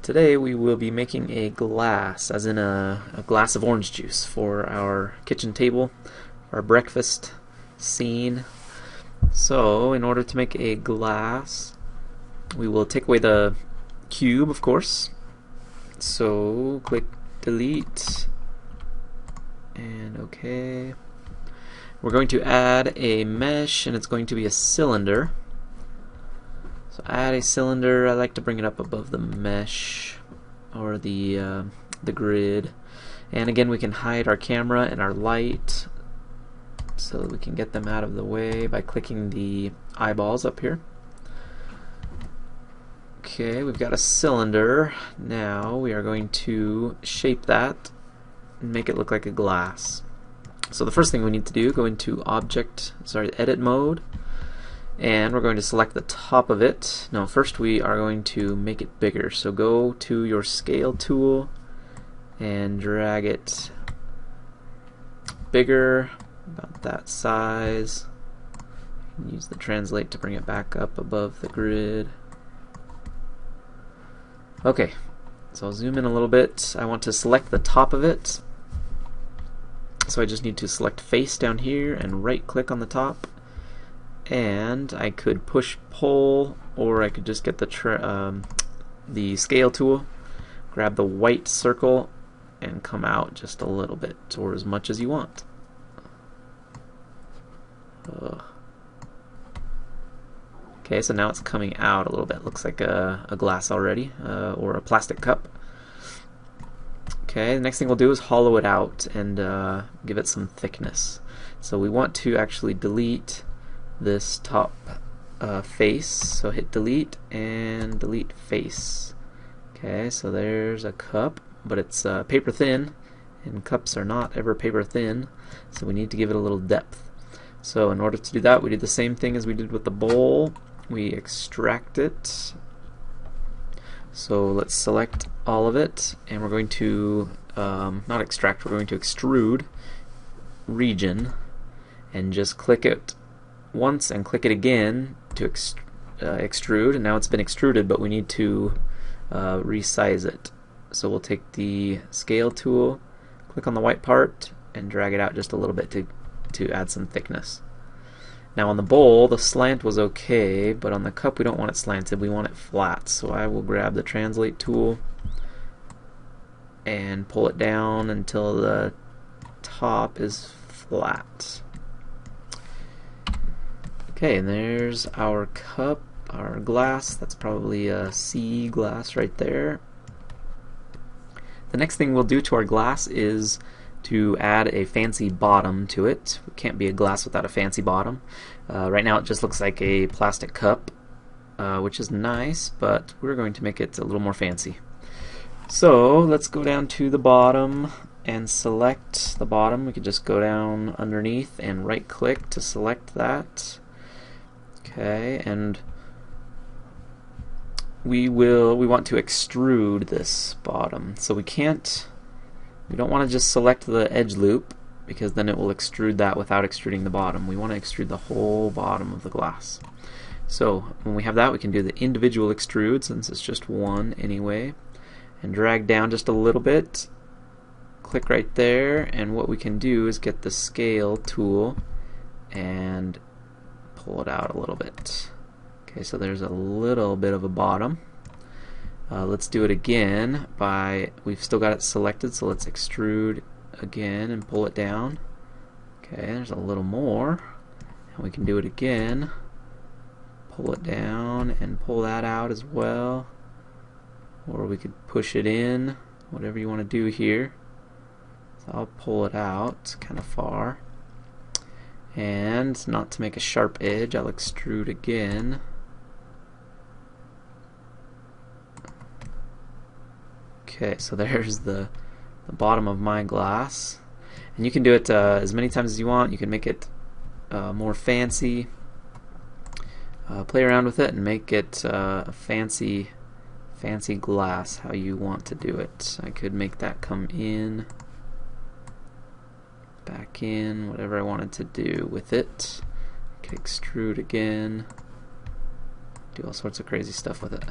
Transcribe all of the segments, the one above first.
Today we will be making a glass, as in a glass of orange juice for our kitchen table, our breakfast scene. So in order to make a glass, we will take away the cube, of course. So click delete and OK. We're going to add a mesh, and it's going to be a cylinder. So add a cylinder. I like to bring it up above the mesh or the grid. And again, we can hide our camera and our light so that we can get them out of the way by clicking the eyeballs up here. Okay, we've got a cylinder. Now we are going to shape that and make it look like a glass. So the first thing we need to do, go into edit mode, and we're going to select the top of it. No, first we are going to make it bigger. So go to your scale tool and drag it bigger, about that size. Use the translate to bring it back up above the grid. Okay, so I'll zoom in a little bit. I want to select the top of it. So I just need to select face down here and right click on the top. And I could push pull, or I could just get the scale tool, grab the white circle, and come out just a little bit, or as much as you want. Okay, so now it's coming out a little bit. Looks like a glass already, or a plastic cup. Okay, the next thing we'll do is hollow it out and give it some thickness. So we want to actually delete this top face. So hit delete and delete face. Okay, so there's a cup, but it's paper thin, and cups are not ever paper thin, so we need to give it a little depth. So in order to do that, we do the same thing as we did with the bowl. We extract it. So let's select all of it, and we're going to not extract, we're going to extrude region, and just click it once and click it again to extrude, and now it's been extruded, but we need to resize it. So we'll take the scale tool, click on the white part, and drag it out just a little bit to add some thickness. Now on the bowl, the slant was okay, but on the cup we don't want it slanted, we want it flat. So I will grab the translate tool and pull it down until the top is flat. Okay, and there's our cup, our glass. That's probably a C glass right there. The next thing we'll do to our glass is to add a fancy bottom to it. It can't be a glass without a fancy bottom. Right now it just looks like a plastic cup, which is nice, but we're going to make it a little more fancy. So let's go down to the bottom and select the bottom. We could just go down underneath and right click to select that. Okay, and we want to extrude this bottom. So we don't want to just select the edge loop, because then it will extrude that without extruding the bottom. We want to extrude the whole bottom of the glass. So when we have that, we can do the individual extrude, since it's just one anyway, and drag down just a little bit, click right there, and what we can do is get the scale tool and pull it out a little bit. Okay, so there's a little bit of a bottom. Let's do it again we've still got it selected, so let's extrude again and pull it down. Okay, there's a little more, and we can do it again, pull it down and pull that out as well, or we could push it in, whatever you want to do here. So I'll pull it out kind of far, and not to make a sharp edge, I'll extrude again. Okay, so there's the bottom of my glass, and you can do it as many times as you want. You can make it more fancy, play around with it and make it a fancy glass how you want to do it. I could make that come in, back in, whatever I wanted to do with it. Okay, extrude again, do all sorts of crazy stuff with it.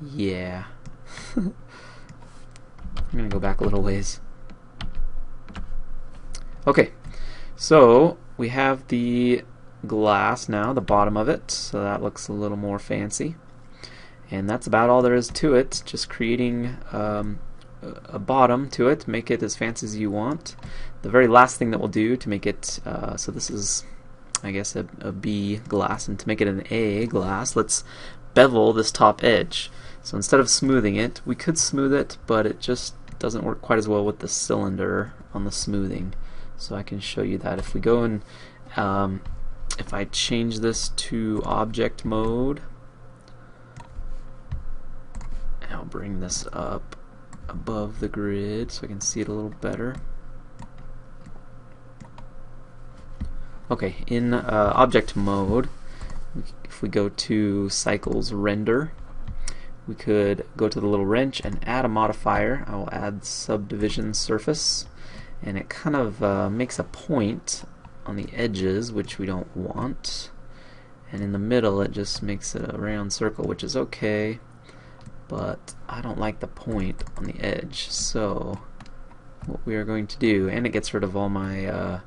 Yeah. I'm gonna go back a little ways. Okay, so we have the glass now, the bottom of it, so that looks a little more fancy. And that's about all there is to it, just creating a bottom to it, make it as fancy as you want. The very last thing that we'll do to make it, so this is, I guess, a B glass, and to make it an A glass, let's bevel this top edge. So instead of smoothing it, we could smooth it, but it just doesn't work quite as well with the cylinder on the smoothing. So I can show you that. If we go and if I change this to object mode, I'll bring this up above the grid so I can see it a little better. Okay, in object mode, if we go to cycles render, we could go to the little wrench and add a modifier. I will add subdivision surface, and it kind of makes a point on the edges, which we don't want, and in the middle it just makes it a round circle, which is okay, but I don't like the point on the edge. So what we are going to do, and it gets rid of all my a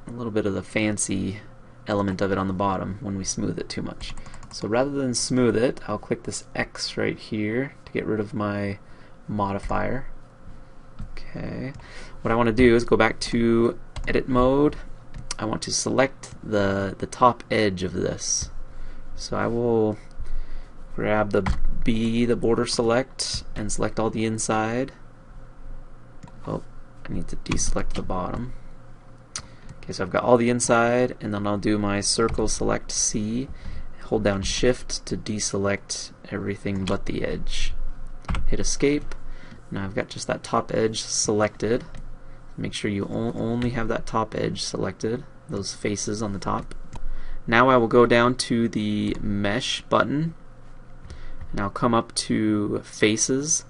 little bit of the fancy element of it on the bottom when we smooth it too much. So rather than smooth it, I'll click this X right here to get rid of my modifier. Okay, what I want to do is go back to edit mode. I want to select the top edge of this. So I will grab the B, the border select, and select all the inside. Oh, I need to deselect the bottom. Okay, so I've got all the inside, and then I'll do my circle select C, hold down shift to deselect everything but the edge. Hit escape. Now I've got just that top edge selected. Make sure you only have that top edge selected, those faces on the top. Now I will go down to the mesh button, and I'll come up to faces,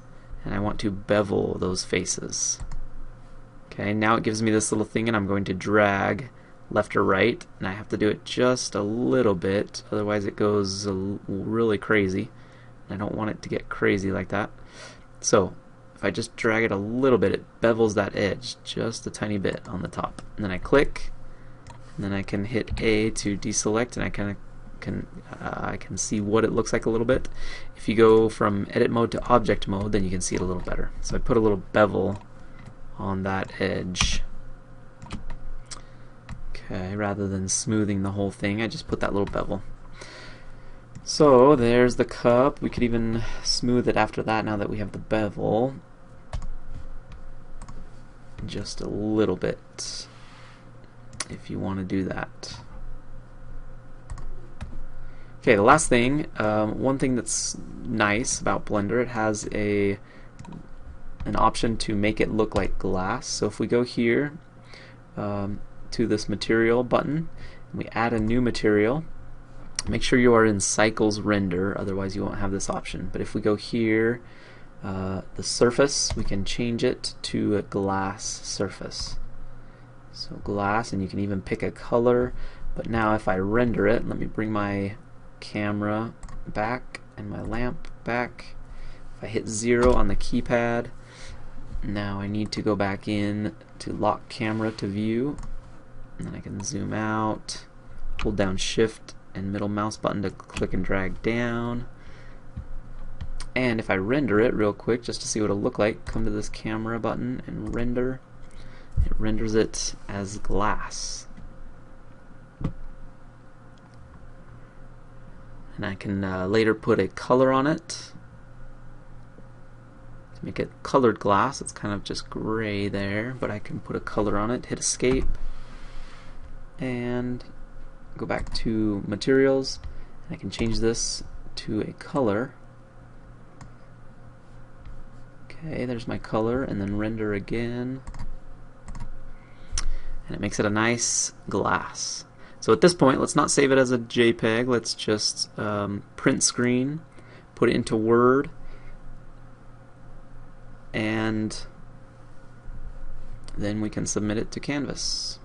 and I want to bevel those faces. Okay, now it gives me this little thing, and I'm going to drag left or right, and I have to do it just a little bit, otherwise it goes really crazy. I don't want it to get crazy like that. So if I just drag it a little bit, it bevels that edge just a tiny bit on the top. And then I click, and then I can hit A to deselect, and I can see what it looks like a little bit. If you go from edit mode to object mode, then you can see it a little better. So I put a little bevel on that edge. Okay, rather than smoothing the whole thing, I just put that little bevel. So there's the cup. We could even smooth it after that now that we have the bevel. Just a little bit, if you want to do that. Okay, the last thing, one thing that's nice about Blender, it has an option to make it look like glass. So if we go here to this material button, and we add a new material, make sure you are in cycles render, otherwise you won't have this option. But if we go here, the surface, we can change it to a glass surface. So glass, and you can even pick a color. But now if I render it, let me bring my camera back and my lamp back. If I hit 0 on the keypad, now I need to go back in to lock camera to view, and then I can zoom out, hold down shift and middle mouse button to click and drag down. And if I render it real quick just to see what it'll look like, come to this camera button and render. It renders it as glass. And I can later put a color on it to make it colored glass. It's kind of just gray there, but I can put a color on it, hit escape, and go back to materials, and I can change this to a color. Okay, there's my color, and then render again, and it makes it a nice glass. So at this point, let's not save it as a JPEG, let's just print screen, put it into Word, and then we can submit it to Canvas.